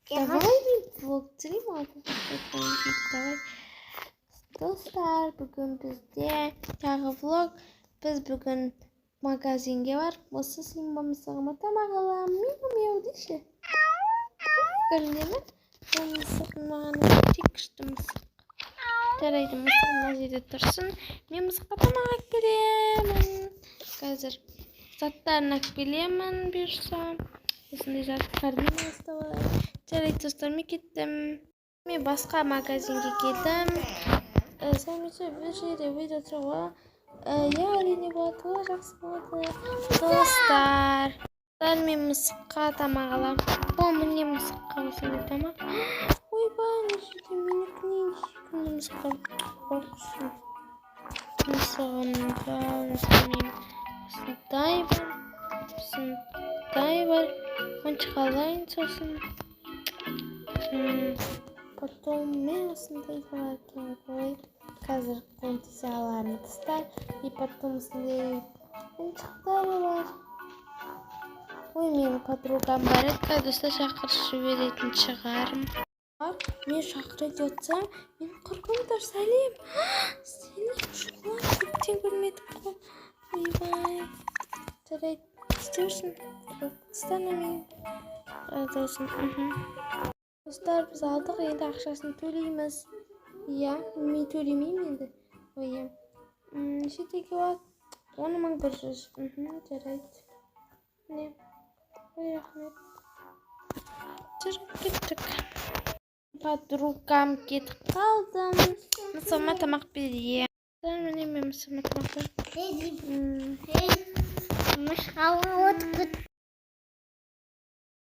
Давай bir vlog çekeyim abi. Давай. Dostlar, bugün bizde tағы vlog. Biz bugün magazinге барып, осы Симба мысығыма тамақ аламын. Мяу деші. Көрінемін? Бұл мысық маған өте күшті мысық. Жарайды, мысық мына жерде тұрсын. Мен мысыққа тамақ алып беремін. Қазір заттарын алып келемін бұйырса. Осындай заттармен басталайын. Жарайды достар, мен кеттім. Мен басқа магазинге келдім. Сәлеметсіз бір жерде видео түсіруге иә, әрине болады, ол жақсы болады. Достар, мен мысыққа тамақ аламын. О, міне мысыққа осындай тамақ. Ойбай, нешеде менікінен күнде мысыққа қорқысын. Мысығымда осындай бар. Осындай бар. Ойыншық алайын сосын. Потом мен осындай қойып, қазір функцияларын тастап, и потом осындай ойыншықтар бар. Ой, менің подругам бар еді, достар, шақырып беретін шығарым. Мен шақырып жатсам, мен құрбымдар, сәлем. Сәлем, шұғылар, көптен көрмедім ғой. Ойбай. Жарайды, істеушін. Қыстана мен. Досын. Достар, біз алдық, енді ақшасын төлейміз. Иә, мен төлемеймін енді. Ой, нешетеге болады? 10.100. Жарайды. Не? Ой, рахмет. Жүріп кеттік. Подругам кетіп қалдым. Мысығыма тамақ берейін. Міне мен мысығыма тамақ берейін. Мышқала отқыт.